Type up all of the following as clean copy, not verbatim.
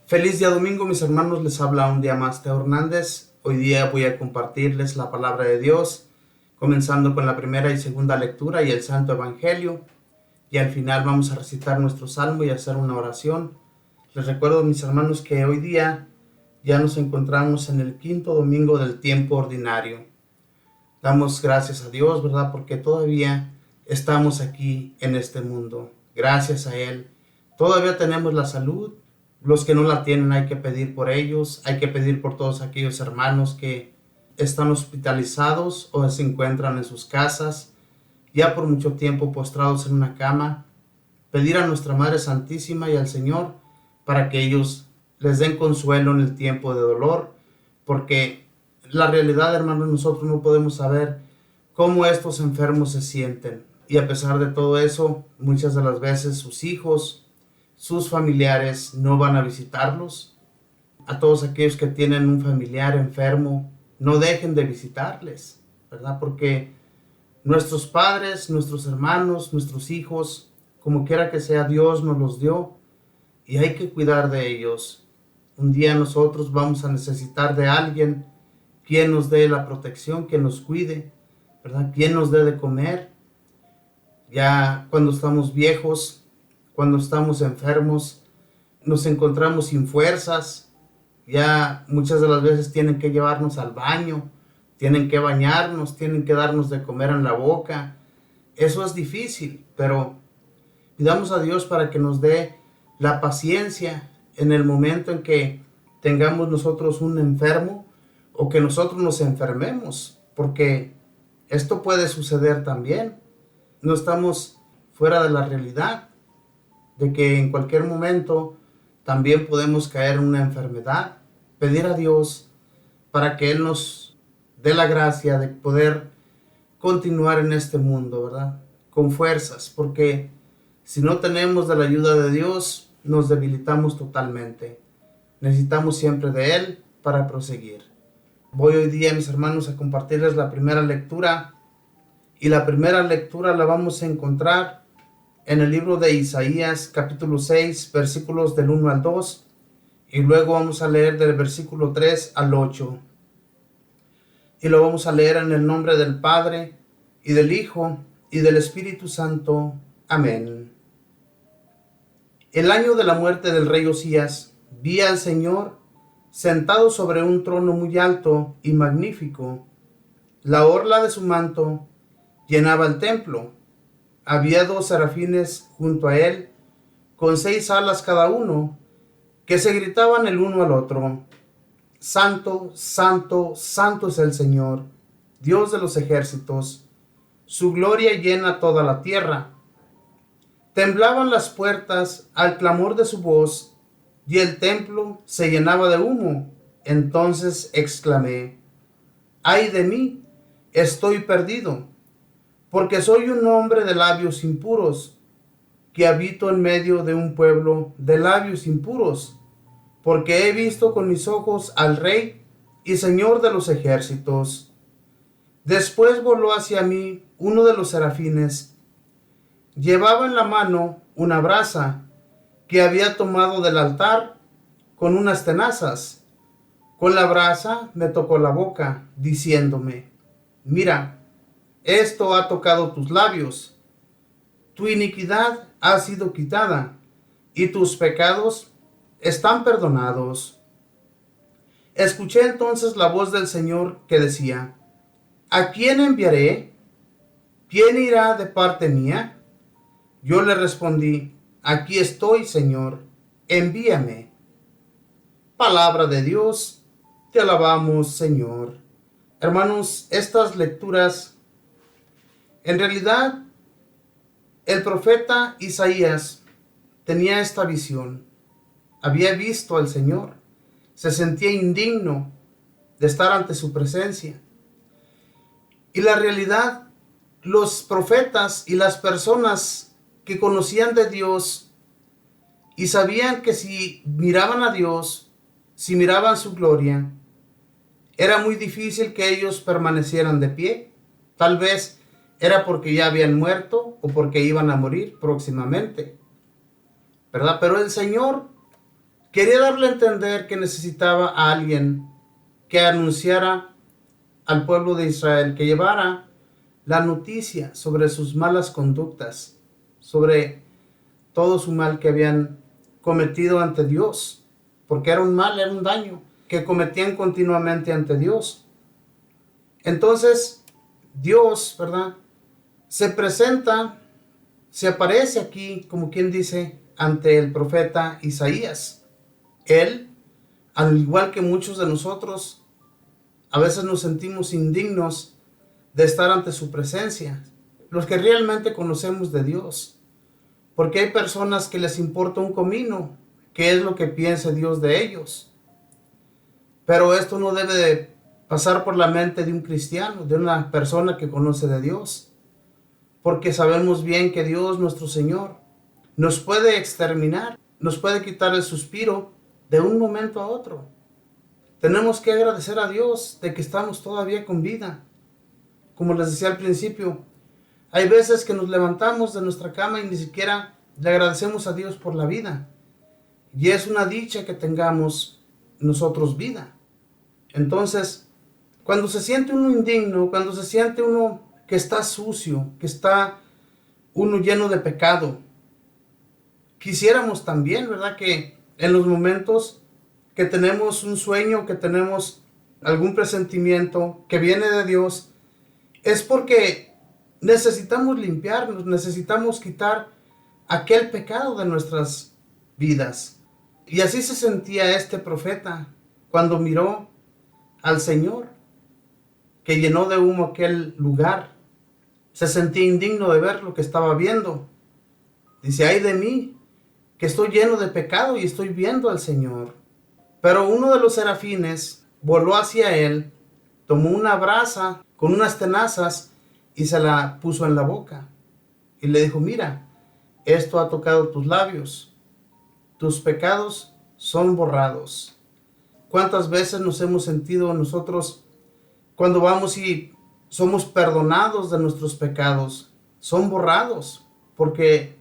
Feliz día domingo, mis hermanos, les habla un día más Teo Hernández. Hoy día voy a compartirles la palabra de Dios, comenzando con la primera y segunda lectura y el Santo Evangelio, y al final vamos a recitar nuestro salmo y hacer una oración. Les recuerdo, mis hermanos, que hoy día ya nos encontramos en el quinto domingo del tiempo ordinario. Damos gracias a Dios, ¿verdad? Porque todavía estamos aquí en este mundo. Gracias a Él. Todavía tenemos la salud. Los que no la tienen hay que pedir por ellos. Hay que pedir por todos aquellos hermanos que están hospitalizados o se encuentran en sus casas, ya por mucho tiempo postrados en una cama. Pedir a nuestra Madre Santísima y al Señor para que ellos les den consuelo en el tiempo de dolor, porque la realidad, hermanos, nosotros no podemos saber cómo estos enfermos se sienten. Y a pesar de todo eso, muchas de las veces sus hijos, sus familiares no van a visitarlos. A todos aquellos que tienen un familiar enfermo, no dejen de visitarles, ¿verdad? Porque nuestros padres, nuestros hermanos, nuestros hijos, como quiera que sea, Dios nos los dio y hay que cuidar de ellos. Un día nosotros vamos a necesitar de alguien quien nos dé la protección, quien nos cuide, ¿verdad? Quien nos dé de comer. Ya cuando estamos viejos, cuando estamos enfermos, nos encontramos sin fuerzas. Ya muchas de las veces tienen que llevarnos al baño, tienen que bañarnos, tienen que darnos de comer en la boca. Eso es difícil, pero pidamos a Dios para que nos dé la paciencia en el momento en que tengamos nosotros un enfermo o que nosotros nos enfermemos, porque esto puede suceder también. No estamos fuera de la realidad de que en cualquier momento también podemos caer en una enfermedad. Pedir a Dios para que Él nos dé la gracia de poder continuar en este mundo, ¿verdad? Con fuerzas, porque si no tenemos de la ayuda de Dios, nos debilitamos totalmente. Necesitamos siempre de Él para proseguir. Voy hoy día, mis hermanos, a compartirles la primera lectura, y la primera lectura la vamos a encontrar en el libro de Isaías, capítulo 6, versículos del 1 al 2, y luego vamos a leer del versículo 3 al 8. Y lo vamos a leer en el nombre del Padre, y del Hijo, y del Espíritu Santo. Amén. El año de la muerte del rey Osías, vi al Señor sentado sobre un trono muy alto y magnífico. La orla de su manto llenaba el templo. Había 2 serafines junto a él, con 6 alas cada uno, que se gritaban el uno al otro: Santo, santo, santo es el Señor, Dios de los ejércitos. Su gloria llena toda la tierra. Temblaban las puertas al clamor de su voz, y el templo se llenaba de humo. Entonces exclamé: ¡ay de mí! Estoy perdido, porque soy un hombre de labios impuros, que habito en medio de un pueblo de labios impuros, porque he visto con mis ojos al Rey y Señor de los ejércitos. Después voló hacia mí uno de los serafines. Llevaba en la mano una brasa que había tomado del altar con unas tenazas. Con la brasa me tocó la boca, diciéndome: mira, esto ha tocado tus labios. Tu iniquidad ha sido quitada, y tus pecados están perdonados. Escuché entonces la voz del Señor que decía: ¿a quién enviaré? ¿Quién irá de parte mía? Yo le respondí: aquí estoy, Señor, envíame. Palabra de Dios, te alabamos, Señor. Hermanos, estas lecturas, en realidad, el profeta Isaías tenía esta visión. Había visto al Señor, se sentía indigno de estar ante su presencia. Y la realidad, los profetas y las personas que conocían de Dios y sabían que si miraban a Dios, si miraban su gloria, era muy difícil que ellos permanecieran de pie. Tal vez era porque ya habían muerto o porque iban a morir próximamente, ¿verdad? Pero el Señor Quería darle a entender que necesitaba a alguien que anunciara al pueblo de Israel, que llevara la noticia sobre sus malas conductas, sobre todo su mal que habían cometido ante Dios, porque era un mal, era un daño que cometían continuamente ante Dios. Entonces, Dios, ¿verdad? Se presenta, se aparece aquí, como quien dice, ante el profeta Isaías. Él, al igual que muchos de nosotros, a veces nos sentimos indignos de estar ante su presencia, los que realmente conocemos de Dios, porque hay personas que les importa un comino qué es lo que piense Dios de ellos, pero esto no debe de pasar por la mente de un cristiano, de una persona que conoce de Dios, porque sabemos bien que Dios, nuestro Señor, nos puede exterminar, nos puede quitar el suspiro de un momento a otro. Tenemos que agradecer a Dios de que estamos todavía con vida. Como les decía al principio, hay veces que nos levantamos de nuestra cama y ni siquiera le agradecemos a Dios por la vida. Y es una dicha que tengamos nosotros vida. Entonces, cuando se siente uno indigno, cuando se siente uno que está sucio, que está uno lleno de pecado, quisiéramos también, ¿verdad?, que en los momentos que tenemos un sueño, que tenemos algún presentimiento que viene de Dios, es porque necesitamos limpiarnos, necesitamos quitar aquel pecado de nuestras vidas. Y así se sentía este profeta cuando miró al Señor, que llenó de humo aquel lugar. Se sentía indigno de ver lo que estaba viendo. Dice, ay de mí, que estoy lleno de pecado y estoy viendo al Señor. Pero uno de los serafines voló hacia él, tomó una brasa con unas tenazas y se la puso en la boca. Y le dijo, mira, esto ha tocado tus labios, tus pecados son borrados. ¿Cuántas veces nos hemos sentido nosotros cuando vamos y somos perdonados de nuestros pecados? Son borrados, porque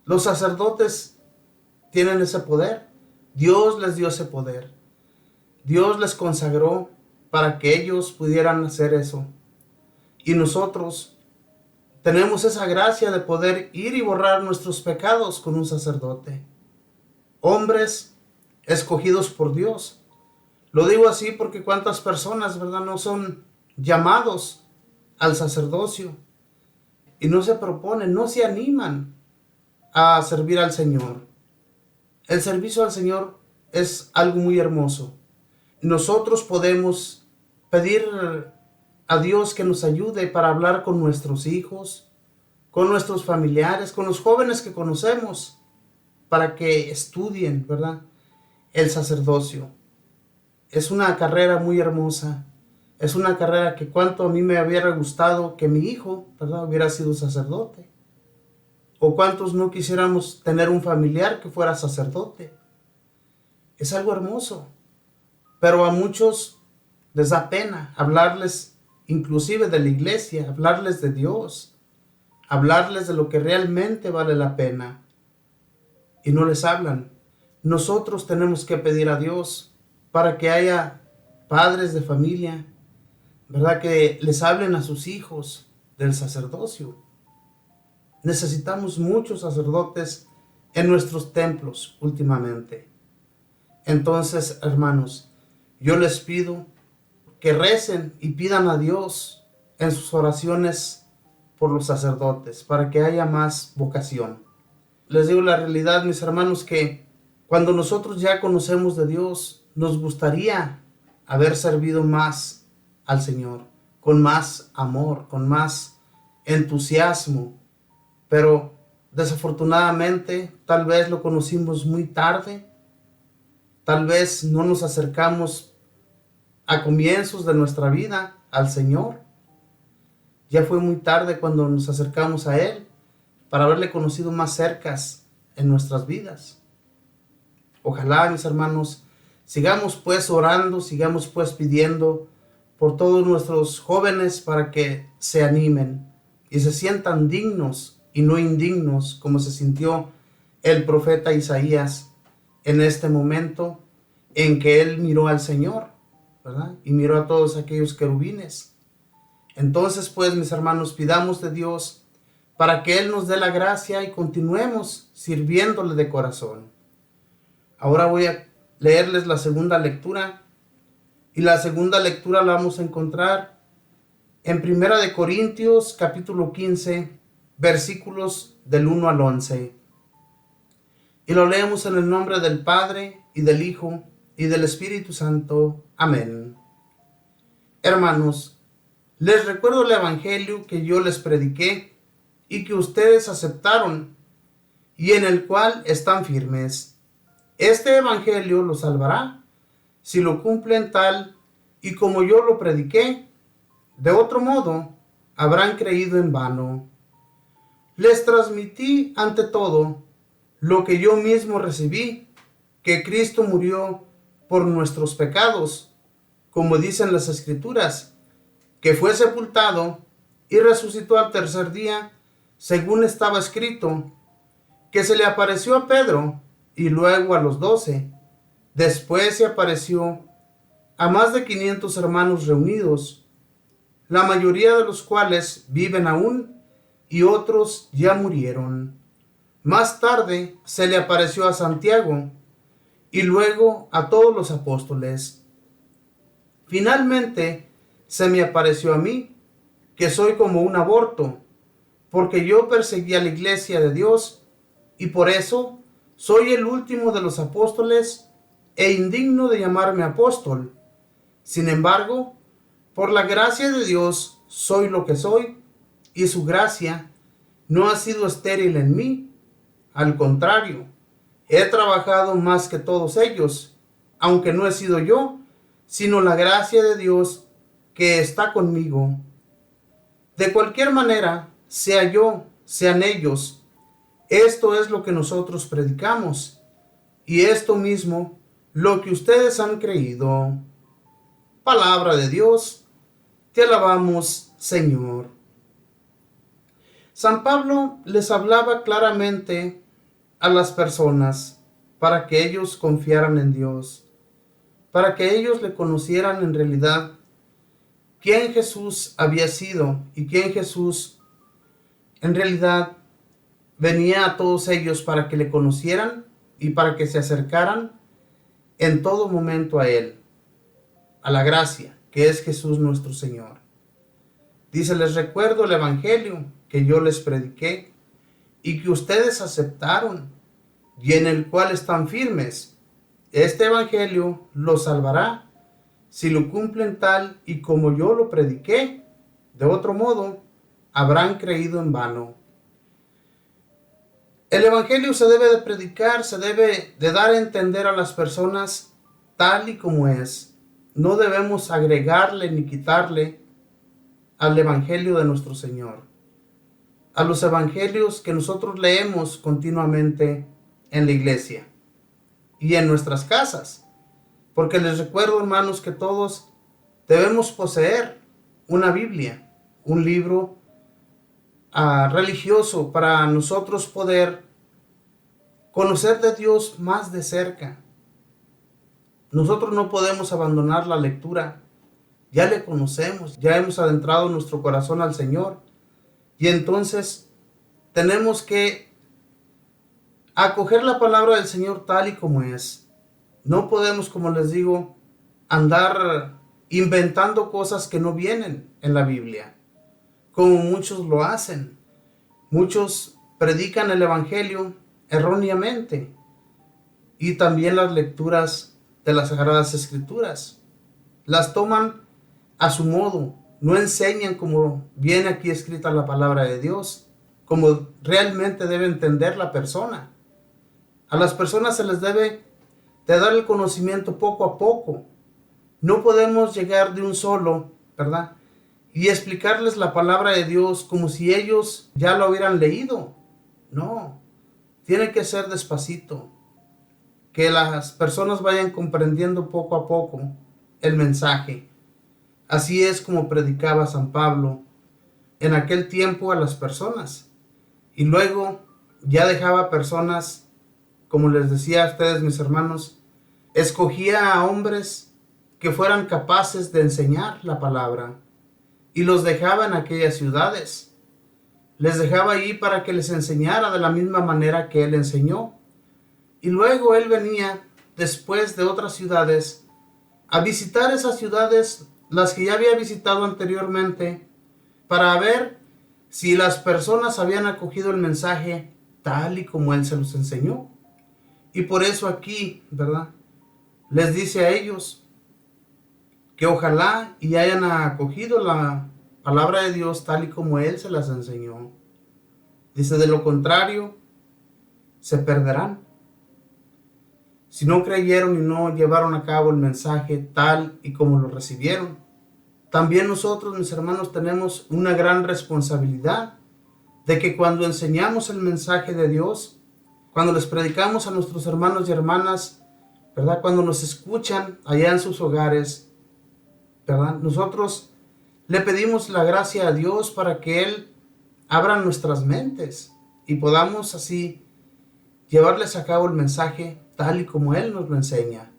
los sacerdotes tienen ese poder. Dios les dio ese poder. Dios les consagró para que ellos pudieran hacer eso. Y nosotros tenemos esa gracia de poder ir y borrar nuestros pecados con un sacerdote. Hombres escogidos por Dios. Lo digo así porque cuántas personas, ¿verdad?, no son llamados al sacerdocio y no se proponen, no se animan a servir al Señor. El servicio al Señor es algo muy hermoso. Nosotros podemos pedir a Dios que nos ayude para hablar con nuestros hijos, con nuestros familiares, con los jóvenes que conocemos, para que estudien, ¿verdad?, el sacerdocio. Es una carrera muy hermosa. Es una carrera que cuánto a mí me hubiera gustado que mi hijo, ¿verdad?, hubiera sido sacerdote. O cuántos no quisiéramos tener un familiar que fuera sacerdote. Es algo hermoso. Pero a muchos les da pena hablarles inclusive de la iglesia, hablarles de Dios, hablarles de lo que realmente vale la pena. Y no les hablan. Nosotros tenemos que pedir a Dios para que haya padres de familia, ¿verdad?, que les hablen a sus hijos del sacerdocio. Necesitamos muchos sacerdotes en nuestros templos últimamente. Entonces, hermanos, yo les pido que recen y pidan a Dios en sus oraciones por los sacerdotes, para que haya más vocación. Les digo la realidad, mis hermanos, que cuando nosotros ya conocemos de Dios, nos gustaría haber servido más al Señor, con más amor, con más entusiasmo, pero desafortunadamente tal vez lo conocimos muy tarde, tal vez no nos acercamos a comienzos de nuestra vida al Señor. Ya fue muy tarde cuando nos acercamos a Él para haberle conocido más cerca en nuestras vidas. Ojalá, mis hermanos, sigamos pues orando, sigamos pues pidiendo por todos nuestros jóvenes para que se animen y se sientan dignos y no indignos, como se sintió el profeta Isaías en este momento en que él miró al Señor, ¿verdad? Y miró a todos aquellos querubines. Entonces, pues, mis hermanos, pidamos de Dios para que Él nos dé la gracia y continuemos sirviéndole de corazón. Ahora voy a leerles la segunda lectura, y la segunda lectura la vamos a encontrar en 1 de Corintios capítulo 15, versículos del 1 al 11. Y lo leemos en el nombre del Padre, y del Hijo, y del Espíritu Santo. Amén. Hermanos, les recuerdo el Evangelio que yo les prediqué y que ustedes aceptaron, y en el cual están firmes. Este Evangelio los salvará si lo cumplen tal y como yo lo prediqué. De otro modo, habrán creído en vano. Les transmití ante todo lo que yo mismo recibí, que Cristo murió por nuestros pecados, como dicen las Escrituras, que fue sepultado y resucitó al tercer día, según estaba escrito, que se le apareció a Pedro y luego a los 12. Después se apareció a más de 500 hermanos reunidos, la mayoría de los cuales viven aún y otros ya murieron. Más tarde se le apareció a Santiago y luego a todos los apóstoles. Finalmente se me apareció a mí, que soy como un aborto, porque yo perseguí a la iglesia de Dios y por eso soy el último de los apóstoles e indigno de llamarme apóstol. Sin embargo, por la gracia de Dios soy lo que soy, y su gracia no ha sido estéril en mí. Al contrario, he trabajado más que todos ellos, aunque no he sido yo, sino la gracia de Dios que está conmigo. De cualquier manera, sea yo, sean ellos, esto es lo que nosotros predicamos, y esto mismo lo que ustedes han creído. Palabra de Dios, te alabamos, Señor. San Pablo les hablaba claramente a las personas para que ellos confiaran en Dios, para que ellos le conocieran en realidad quién Jesús había sido y quién Jesús en realidad venía a todos ellos para que le conocieran y para que se acercaran en todo momento a Él, a la gracia que es Jesús nuestro Señor. Dice, les recuerdo el Evangelio que yo les prediqué y que ustedes aceptaron y en el cual están firmes. Este Evangelio los salvará si lo cumplen tal y como yo lo prediqué. De otro modo, habrán creído en vano. El Evangelio se debe de predicar, se debe de dar a entender a las personas tal y como es. No debemos agregarle ni quitarle al Evangelio de nuestro Señor, a los evangelios que nosotros leemos continuamente en la iglesia y en nuestras casas, porque les recuerdo, hermanos, que todos debemos poseer una Biblia, un libro religioso para nosotros poder conocer de Dios más de cerca. Nosotros no podemos abandonar la lectura. Ya le conocemos, ya hemos adentrado nuestro corazón al Señor. Y entonces tenemos que acoger la palabra del Señor tal y como es. No podemos, como les digo, andar inventando cosas que no vienen en la Biblia, como muchos lo hacen. Muchos predican el Evangelio erróneamente y también las lecturas de las Sagradas Escrituras. Las toman a su modo, no enseñan como viene aquí escrita la palabra de Dios, como realmente debe entender la persona. A las personas se les debe de dar el conocimiento poco a poco. No podemos llegar de un solo, ¿verdad?, y explicarles la palabra de Dios como si ellos ya lo hubieran leído. No, tiene que ser despacito, que las personas vayan comprendiendo poco a poco el mensaje. Así es como predicaba San Pablo en aquel tiempo a las personas. Y luego ya dejaba personas como les decía a ustedes, mis hermanos, escogía a hombres que fueran capaces de enseñar la palabra y los dejaba en aquellas ciudades. Les dejaba ahí para que les enseñara de la misma manera que él enseñó. Y luego él venía después de otras ciudades a visitar esas ciudades, las que ya había visitado anteriormente, para ver si las personas habían acogido el mensaje tal y como él se los enseñó. Y por eso aquí, ¿verdad?, les dice a ellos que ojalá y hayan acogido la palabra de Dios tal y como él se las enseñó. Dice, de lo contrario, se perderán. Si no creyeron y no llevaron a cabo el mensaje tal y como lo recibieron. También nosotros, mis hermanos, tenemos una gran responsabilidad de que cuando enseñamos el mensaje de Dios, cuando les predicamos a nuestros hermanos y hermanas, ¿verdad?, cuando nos escuchan allá en sus hogares, ¿verdad?, nosotros le pedimos la gracia a Dios para que Él abra nuestras mentes y podamos así llevarles a cabo el mensaje tal y como Él nos lo enseña.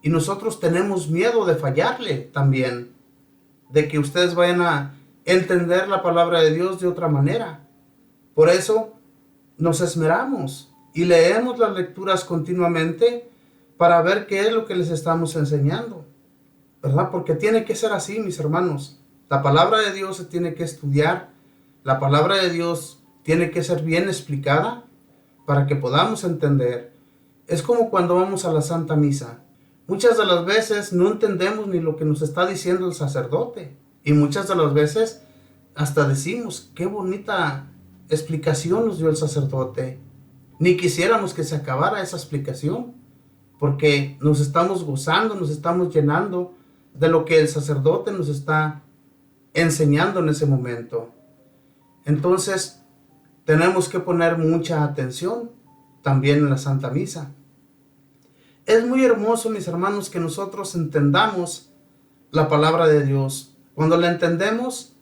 Y nosotros tenemos miedo de fallarle también, de que ustedes vayan a entender la palabra de Dios de otra manera. Por eso nos esmeramos y leemos las lecturas continuamente para ver qué es lo que les estamos enseñando, ¿verdad? Porque tiene que ser así, mis hermanos. La palabra de Dios se tiene que estudiar, la palabra de Dios tiene que ser bien explicada para que podamos entender. Es como cuando vamos a la Santa Misa. Muchas de las veces no entendemos ni lo que nos está diciendo el sacerdote. Y muchas de las veces hasta decimos, qué bonita explicación nos dio el sacerdote. Ni quisiéramos que se acabara esa explicación, porque nos estamos gozando, nos estamos llenando de lo que el sacerdote nos está enseñando en ese momento. Entonces, tenemos que poner mucha atención también en la Santa Misa. Es muy hermoso, mis hermanos, que nosotros entendamos la palabra de Dios. Cuando la entendemos,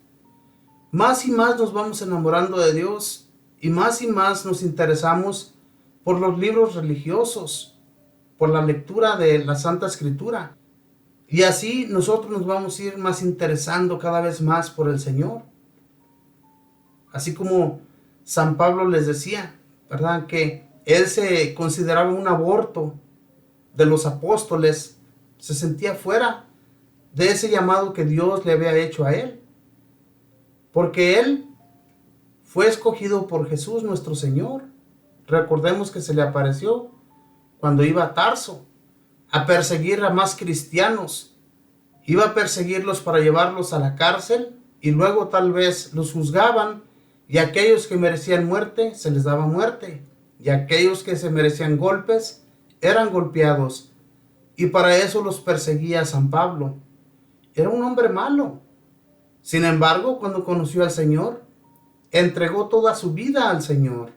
más y más nos vamos enamorando de Dios y más nos interesamos por los libros religiosos, por la lectura de la Santa Escritura. Y así nosotros nos vamos a ir más interesando cada vez más por el Señor. Así como San Pablo les decía, ¿verdad?, que él se consideraba un aborto de los apóstoles, se sentía fuera de ese llamado que Dios le había hecho a él, porque él fue escogido por Jesús nuestro Señor. Recordemos que se le apareció cuando iba a Tarso a perseguir a más cristianos, iba a perseguirlos para llevarlos a la cárcel y luego tal vez los juzgaban, y aquellos que merecían muerte se les daba muerte, y aquellos que se merecían golpes eran golpeados, y para eso los perseguía San Pablo. Era un hombre malo. Sin embargo, cuando conoció al Señor, entregó toda su vida al Señor,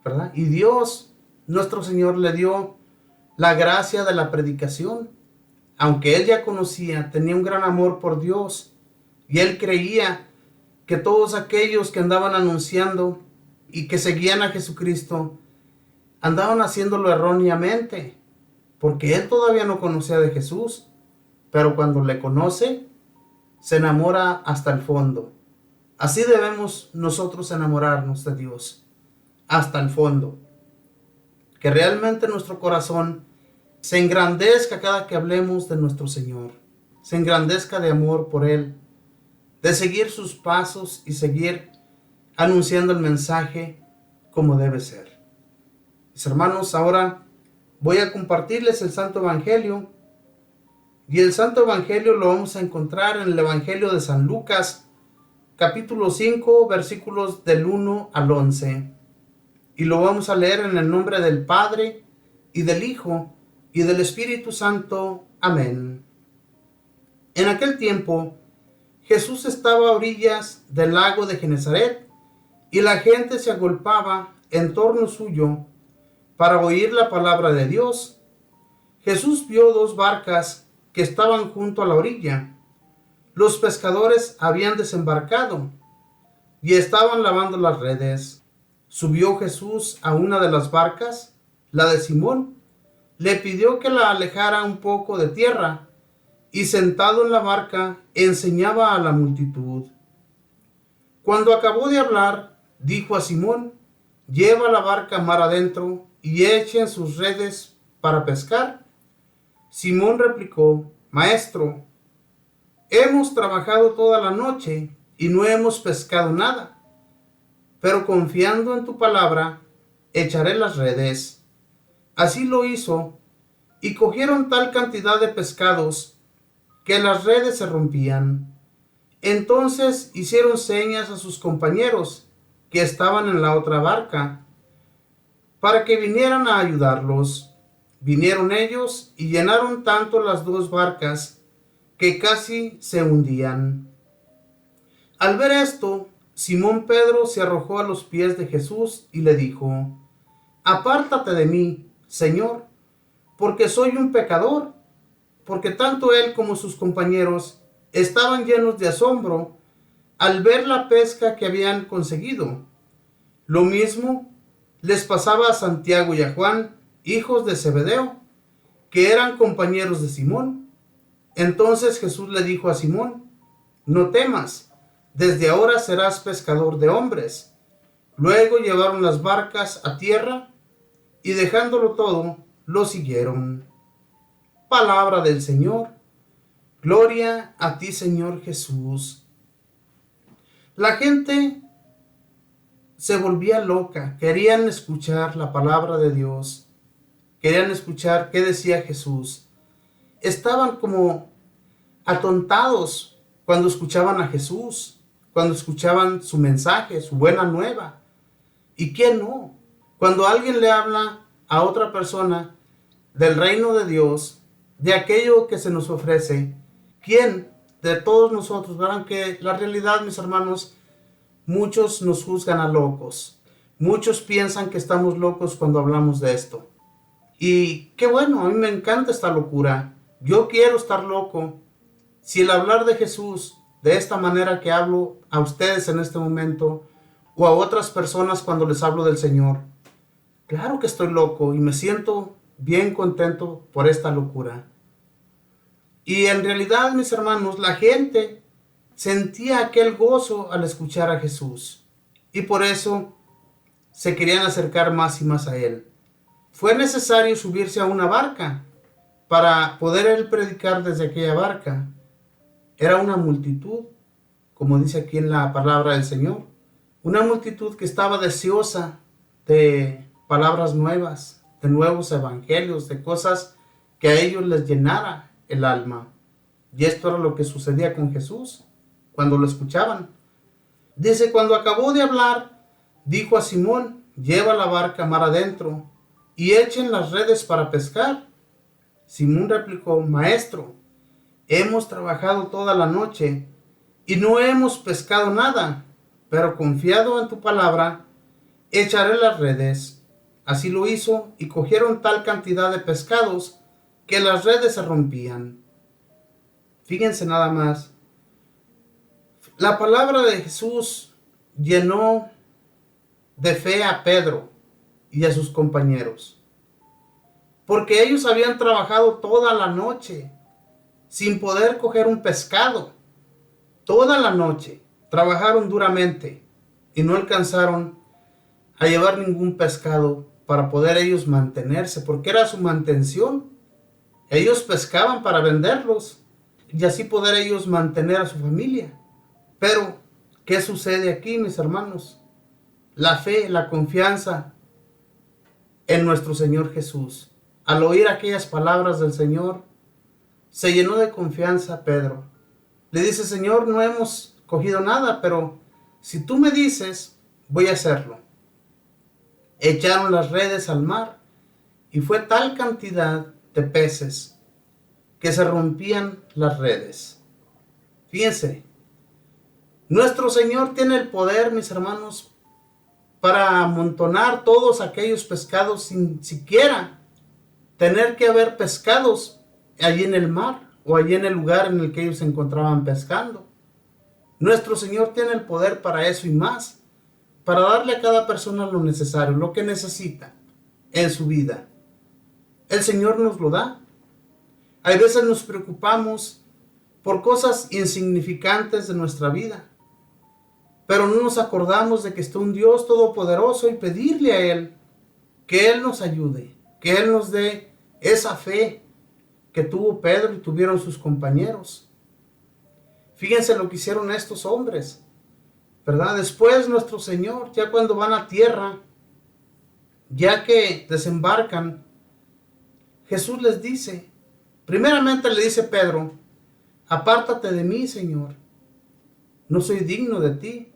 ¿verdad? Y Dios, nuestro Señor, le dio la gracia de la predicación. Aunque él ya conocía, tenía un gran amor por Dios, y él creía que todos aquellos que andaban anunciando y que seguían a Jesucristo andaban haciéndolo erróneamente, porque él todavía no conocía de Jesús, pero cuando le conoce, se enamora hasta el fondo. Así debemos nosotros enamorarnos de Dios, hasta el fondo. Que realmente nuestro corazón se engrandezca cada que hablemos de nuestro Señor, se engrandezca de amor por Él, de seguir sus pasos y seguir anunciando el mensaje como debe ser. Mis hermanos, ahora voy a compartirles el Santo Evangelio, y el Santo Evangelio lo vamos a encontrar en el Evangelio de San Lucas, capítulo 5, versículos del 1 al 11. Y lo vamos a leer en el nombre del Padre, y del Hijo, y del Espíritu Santo. Amén. En aquel tiempo, Jesús estaba a orillas del lago de Genesaret, y la gente se agolpaba en torno suyo para oír la palabra de Dios. Jesús vio dos barcas que estaban junto a la orilla. Los pescadores habían desembarcado y estaban lavando las redes. subió Jesús a una de las barcas, la de Simón, le pidió que la alejara un poco de tierra, y sentado en la barca enseñaba a la multitud. Cuando acabó de hablar, dijo a Simón: lleva la barca mar adentro y echen sus redes para pescar. Simón replicó: Maestro, hemos trabajado toda la noche y no hemos pescado nada, pero confiando en tu palabra, echaré las redes. Así lo hizo, y cogieron tal cantidad de pescados que las redes se rompían. Entonces hicieron señas a sus compañeros que estaban en la otra barca, para que vinieran a ayudarlos. Vinieron ellos y llenaron tanto las dos barcas que casi se hundían. Al ver esto, Simón Pedro se arrojó a los pies de Jesús y le dijo: Apártate de mí, Señor, porque soy un pecador. Porque tanto él como sus compañeros estaban llenos de asombro al ver la pesca que habían conseguido. Lo mismo les pasaba a Santiago y a Juan, hijos de Zebedeo, que eran compañeros de Simón. Entonces Jesús le dijo a Simón: No temas, desde ahora serás pescador de hombres. Luego llevaron las barcas a tierra y dejándolo todo, lo siguieron. Palabra del Señor. Gloria a ti, Señor Jesús. La gente se volvía loca, querían escuchar la palabra de Dios, querían escuchar qué decía Jesús. Estaban como atontados cuando escuchaban a Jesús, cuando escuchaban su mensaje, su buena nueva. ¿Y quién no? Cuando alguien le habla a otra persona del reino de Dios, de aquello que se nos ofrece, ¿quién de todos nosotros? Verán que la realidad, mis hermanos, muchos nos juzgan a locos. Muchos piensan que estamos locos cuando hablamos de esto. Y qué bueno, a mí me encanta esta locura. Yo quiero estar loco. Si el hablar de Jesús de esta manera que hablo a ustedes en este momento, o a otras personas cuando les hablo del Señor, claro que estoy loco y me siento bien contento por esta locura. Y en realidad, mis hermanos, la gente sentía aquel gozo al escuchar a Jesús, y por eso se querían acercar más y más a Él. Fue necesario subirse a una barca para poder Él predicar desde aquella barca. Era una multitud, como dice aquí en la palabra del Señor, una multitud que estaba deseosa de palabras nuevas, de nuevos evangelios, de cosas que a ellos les llenara el alma. Y esto era lo que sucedía con Jesús cuando lo escuchaban. Dice: cuando acabó de hablar, dijo a Simón: lleva la barca mar adentro y echen las redes para pescar. Simón replicó: Maestro, hemos trabajado toda la noche y no hemos pescado nada, pero confiado en tu palabra, echaré las redes. Así lo hizo, y cogieron tal cantidad de pescados que las redes se rompían. Fíjense nada más. La palabra de Jesús llenó de fe a Pedro y a sus compañeros, porque ellos habían trabajado toda la noche sin poder coger un pescado. Toda la noche trabajaron duramente y no alcanzaron a llevar ningún pescado para poder ellos mantenerse, porque era su mantención. Ellos pescaban para venderlos y así poder ellos mantener a su familia. Pero, ¿qué sucede aquí, mis hermanos? La fe, la confianza en nuestro Señor Jesús. Al oír aquellas palabras del Señor, se llenó de confianza Pedro. Le dice: Señor, no hemos cogido nada, pero si tú me dices, voy a hacerlo. Echaron las redes al mar y fue tal cantidad de peces que se rompían las redes. Fíjense, nuestro Señor tiene el poder, mis hermanos, para amontonar todos aquellos pescados sin siquiera tener que haber pescados allí en el mar o allí en el lugar en el que ellos se encontraban pescando. Nuestro Señor tiene el poder para eso y más, para darle a cada persona lo necesario, lo que necesita en su vida. El Señor nos lo da. Hay veces nos preocupamos por cosas insignificantes de nuestra vida, pero no nos acordamos de que está un Dios todopoderoso y pedirle a Él que Él nos ayude, que Él nos dé esa fe que tuvo Pedro y tuvieron sus compañeros. Fíjense lo que hicieron estos hombres, ¿verdad? Después nuestro Señor, ya cuando van a tierra, ya que desembarcan, Jesús les dice, primeramente le dice Pedro, apártate de mí, Señor, no soy digno de ti,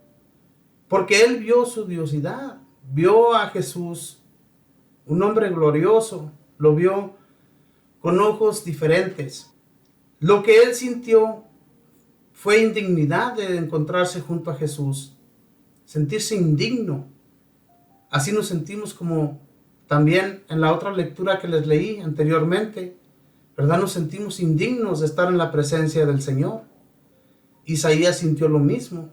porque él vio su diosidad, vio a Jesús, un hombre glorioso, lo vio con ojos diferentes. Lo que él sintió fue indignidad de encontrarse junto a Jesús, sentirse indigno. Así nos sentimos como también en la otra lectura que les leí anteriormente, ¿verdad? Nos sentimos indignos de estar en la presencia del Señor. Isaías sintió lo mismo.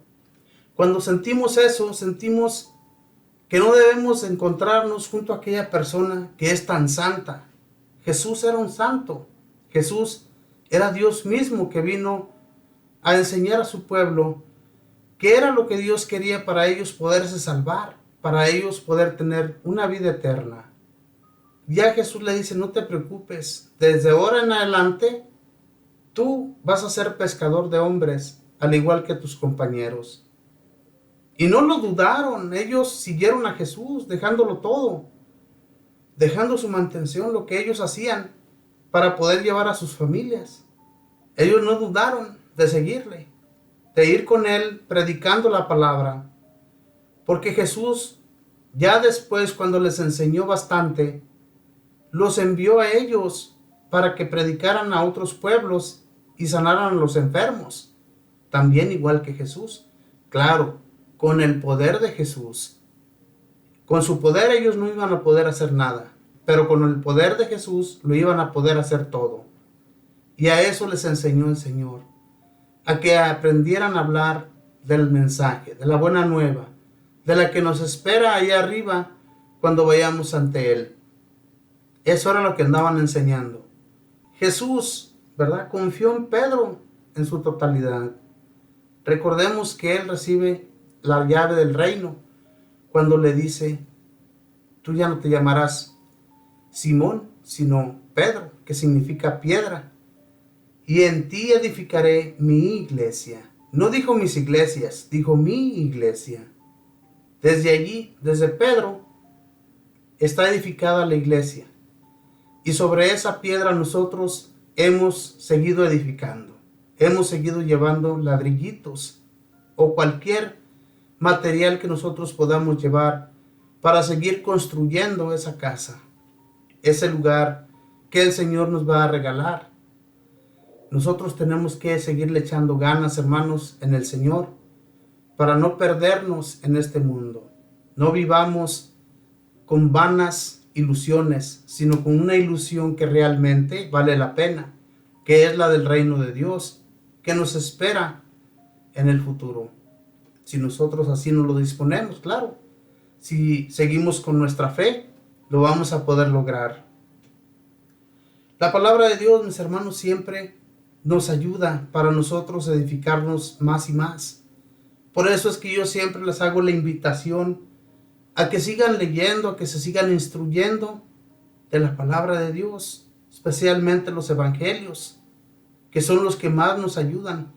Cuando sentimos eso, sentimos que no debemos encontrarnos junto a aquella persona que es tan santa. Jesús era un santo. Jesús era Dios mismo que vino a enseñar a su pueblo qué era lo que Dios quería para ellos poderse salvar, para ellos poder tener una vida eterna. Ya Jesús le dice, no te preocupes, desde ahora en adelante, tú vas a ser pescador de hombres, al igual que tus compañeros. Y no lo dudaron, ellos siguieron a Jesús, dejándolo todo, dejando su mantención, lo que ellos hacían, para poder llevar a sus familias. Ellos no dudaron de seguirle, de ir con él predicando la palabra, porque Jesús, ya después cuando les enseñó bastante, los envió a ellos para que predicaran a otros pueblos y sanaran a los enfermos, también igual que Jesús. Claro, con el poder de Jesús. Con su poder ellos no iban a poder hacer nada, pero con el poder de Jesús lo iban a poder hacer todo. Y a eso les enseñó el Señor, a que aprendieran a hablar del mensaje, de la buena nueva, de la que nos espera allá arriba cuando vayamos ante Él. Eso era lo que andaban enseñando. Jesús, ¿verdad? Confió en Pedro en su totalidad. Recordemos que Él recibe la llave del reino cuando le dice, tú ya no te llamarás Simón, sino Pedro, que significa piedra. Y en ti edificaré mi iglesia. No dijo mis iglesias, dijo mi iglesia. Desde allí, desde Pedro, está edificada la iglesia. Y sobre esa piedra nosotros hemos seguido edificando. Hemos seguido llevando ladrillitos o cualquier material que nosotros podamos llevar para seguir construyendo esa casa, ese lugar que el Señor nos va a regalar. Nosotros tenemos que seguirle echando ganas, hermanos, en el Señor, para no perdernos en este mundo. No vivamos con vanas ilusiones, sino con una ilusión que realmente vale la pena, que es la del reino de Dios, que nos espera en el futuro. Si nosotros así nos lo disponemos, claro. Si seguimos con nuestra fe, lo vamos a poder lograr. La palabra de Dios, mis hermanos, siempre nos ayuda para nosotros edificarnos más y más. Por eso es que yo siempre les hago la invitación a que sigan leyendo, a que se sigan instruyendo de la palabra de Dios, especialmente los evangelios, que son los que más nos ayudan.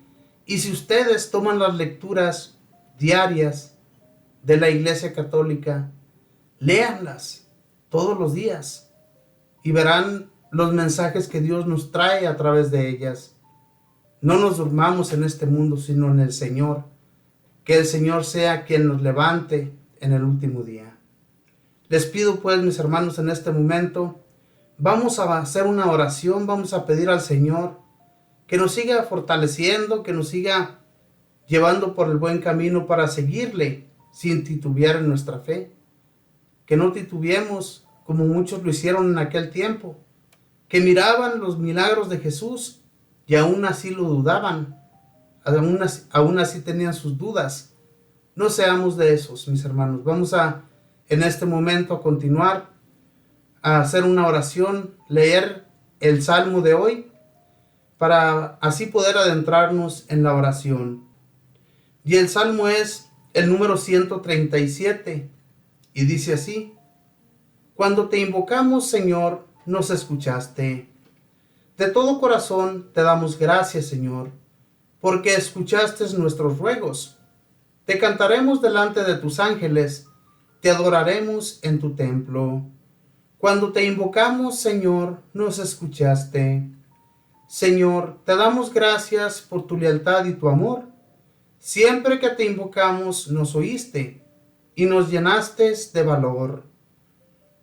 Y si ustedes toman las lecturas diarias de la Iglesia Católica, léanlas todos los días y verán los mensajes que Dios nos trae a través de ellas. No nos durmamos en este mundo, sino en el Señor. Que el Señor sea quien nos levante en el último día. Les pido pues, mis hermanos, en este momento, vamos a hacer una oración, vamos a pedir al Señor que nos siga fortaleciendo, que nos siga llevando por el buen camino para seguirle sin titubear en nuestra fe. Que no titubeemos como muchos lo hicieron en aquel tiempo, que miraban los milagros de Jesús y aún así lo dudaban, aún así tenían sus dudas, No seamos de esos, mis hermanos. Vamos en este momento, a continuar a hacer una oración, leer el Salmo de hoy, para así poder adentrarnos en la oración. Y el Salmo es el número 137 y dice así: Cuando te invocamos, Señor, nos escuchaste. De todo corazón te damos gracias, Señor, porque escuchaste nuestros ruegos. Te cantaremos delante de tus ángeles, te adoraremos en tu templo. Cuando te invocamos, Señor, nos escuchaste. Señor, te damos gracias por tu lealtad y tu amor. Siempre que te invocamos, nos oíste y nos llenaste de valor.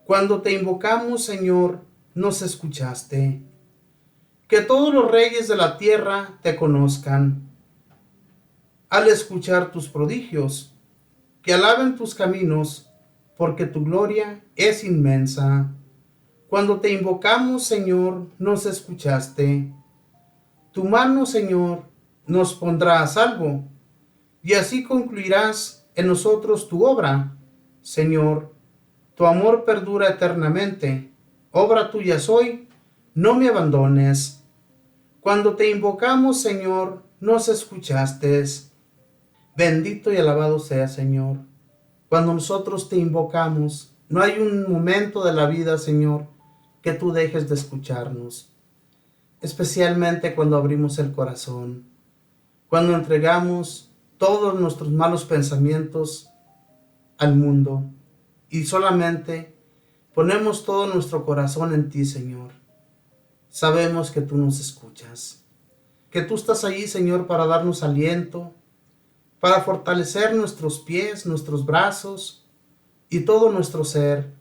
Cuando te invocamos, Señor, nos escuchaste. Que todos los reyes de la tierra te conozcan al escuchar tus prodigios, que alaben tus caminos, porque tu gloria es inmensa. Cuando te invocamos, Señor, nos escuchaste. Tu mano, Señor, nos pondrá a salvo, y así concluirás en nosotros tu obra. Señor, tu amor perdura eternamente. Obra tuya soy, no me abandones. Cuando te invocamos, Señor, nos escuchaste. Bendito y alabado sea, Señor. Cuando nosotros te invocamos, no hay un momento de la vida, Señor, que tú dejes de escucharnos. Especialmente cuando abrimos el corazón, cuando entregamos todos nuestros malos pensamientos al mundo y solamente ponemos todo nuestro corazón en ti, Señor. Sabemos que tú nos escuchas, que tú estás allí, Señor, para darnos aliento, para fortalecer nuestros pies, nuestros brazos y todo nuestro ser,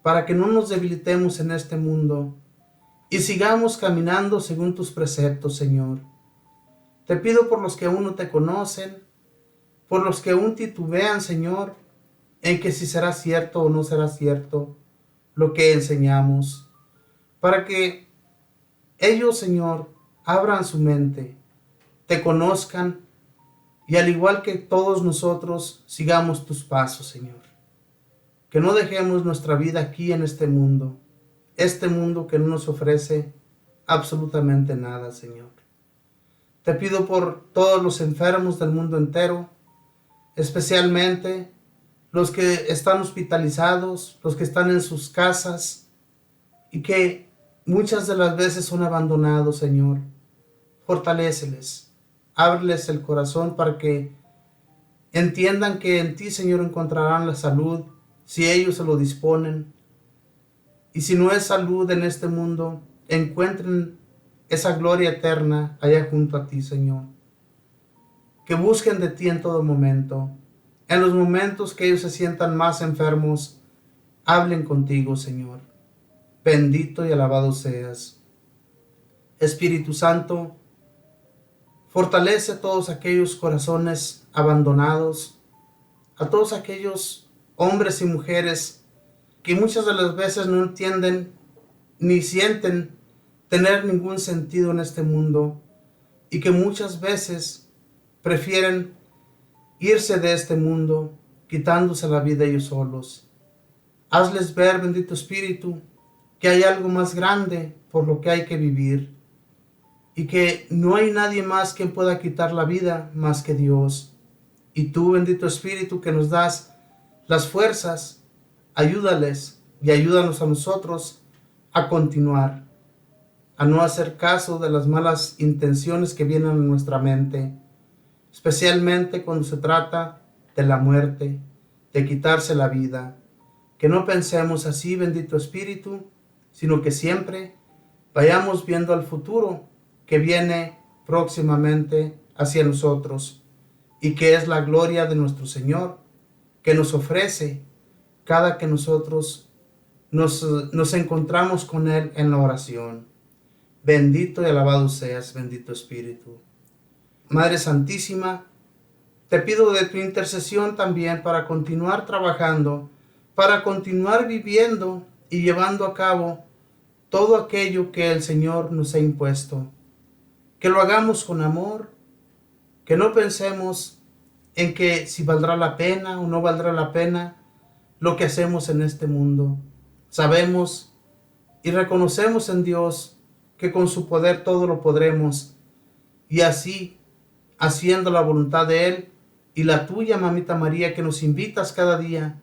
para que no nos debilitemos en este mundo y sigamos caminando según tus preceptos, Señor. Te pido por los que aún no te conocen, por los que aún titubean, Señor, en que si será cierto o no será cierto lo que enseñamos, para que ellos, Señor, abran su mente, te conozcan y al igual que todos nosotros sigamos tus pasos, Señor. Que no dejemos nuestra vida aquí en este mundo que no nos ofrece absolutamente nada, Señor. Te pido por todos los enfermos del mundo entero, especialmente los que están hospitalizados, los que están en sus casas y que muchas de las veces son abandonados, Señor. Fortaléceles, ábreles el corazón para que entiendan que en ti, Señor, encontrarán la salud si ellos se lo disponen. Y si no es salud en este mundo, encuentren esa gloria eterna allá junto a ti, Señor. Que busquen de ti en todo momento. En los momentos que ellos se sientan más enfermos, hablen contigo, Señor. Bendito y alabado seas. Espíritu Santo, fortalece a todos aquellos corazones abandonados, a todos aquellos hombres y mujeres que muchas de las veces no entienden ni sienten tener ningún sentido en este mundo y que muchas veces prefieren irse de este mundo quitándose la vida ellos solos. Hazles ver, bendito Espíritu, que hay algo más grande por lo que hay que vivir y que no hay nadie más quien pueda quitar la vida más que Dios. Y tú, bendito Espíritu, que nos das las fuerzas, ayúdales y ayúdanos a nosotros a continuar, a no hacer caso de las malas intenciones que vienen a nuestra mente, especialmente cuando se trata de la muerte, de quitarse la vida. Que no pensemos así, bendito Espíritu, sino que siempre vayamos viendo al futuro que viene próximamente hacia nosotros y que es la gloria de nuestro Señor, que nos ofrece cada que nosotros nos encontramos con Él en la oración. Bendito y alabado seas, bendito Espíritu. Madre Santísima, te pido de tu intercesión también para continuar trabajando, para continuar viviendo y llevando a cabo todo aquello que el Señor nos ha impuesto. Que lo hagamos con amor, que no pensemos en que si valdrá la pena o no valdrá la pena lo que hacemos en este mundo. Sabemos y reconocemos en Dios que con su poder todo lo podremos, y así, haciendo la voluntad de Él y la tuya, Mamita María, que nos invitas cada día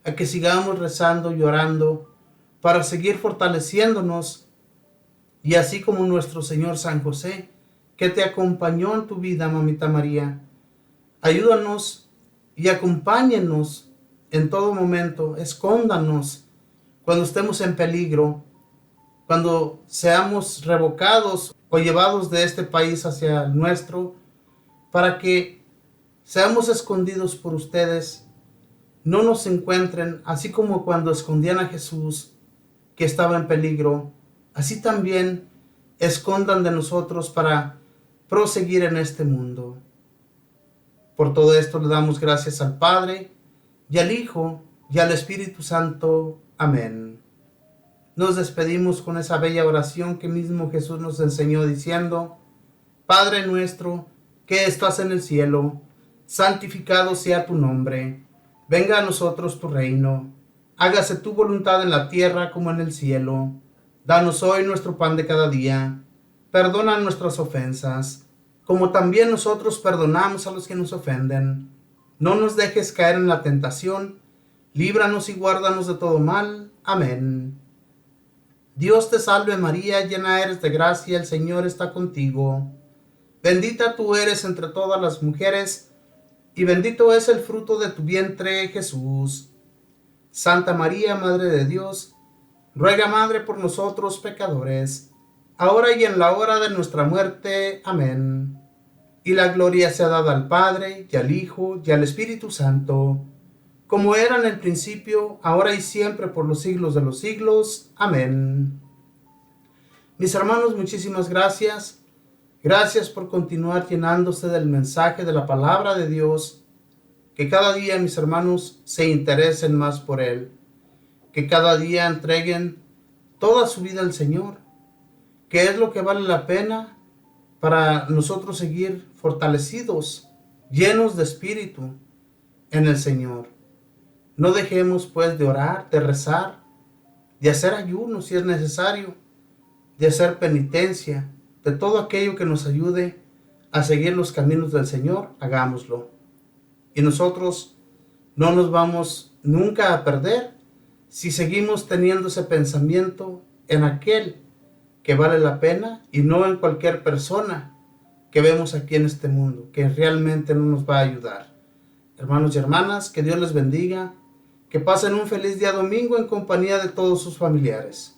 a que sigamos rezando y orando para seguir fortaleciéndonos, y así como nuestro Señor San José, que te acompañó en tu vida, Mamita María, ayúdanos y acompáñenos en todo momento, escóndanos cuando estemos en peligro, cuando seamos revocados o llevados de este país hacia el nuestro, para que seamos escondidos por ustedes, no nos encuentren, así como cuando escondían a Jesús, que estaba en peligro, así también escondan de nosotros para proseguir en este mundo. Por todo esto le damos gracias al Padre, y al Hijo, y al Espíritu Santo. Amén. Nos despedimos con esa bella oración que mismo Jesús nos enseñó diciendo: Padre nuestro, que estás en el cielo, santificado sea tu nombre. Venga a nosotros tu reino. Hágase tu voluntad en la tierra como en el cielo. Danos hoy nuestro pan de cada día. Perdona nuestras ofensas, como también nosotros perdonamos a los que nos ofenden. No nos dejes caer en la tentación. Líbranos y guárdanos de todo mal. Amén. Dios te salve María, llena eres de gracia, el Señor está contigo. Bendita tú eres entre todas las mujeres, y bendito es el fruto de tu vientre, Jesús. Santa María, Madre de Dios, ruega, Madre, por nosotros pecadores, ahora y en la hora de nuestra muerte. Amén. Y la gloria sea dada al Padre, y al Hijo, y al Espíritu Santo, como era en el principio, ahora y siempre, por los siglos de los siglos. Amén. Mis hermanos, muchísimas gracias. Gracias por continuar llenándose del mensaje de la palabra de Dios. Que cada día, mis hermanos, se interesen más por Él. Que cada día entreguen toda su vida al Señor. Que es lo que vale la pena para nosotros seguir fortalecidos, llenos de espíritu en el Señor. No dejemos pues de orar, de rezar, de hacer ayuno si es necesario, de hacer penitencia, de todo aquello que nos ayude a seguir los caminos del Señor, hagámoslo. Y nosotros no nos vamos nunca a perder si seguimos teniendo ese pensamiento en aquel que vale la pena y no en cualquier persona que vemos aquí en este mundo, que realmente no nos va a ayudar. Hermanos y hermanas, que Dios les bendiga, que pasen un feliz día domingo en compañía de todos sus familiares.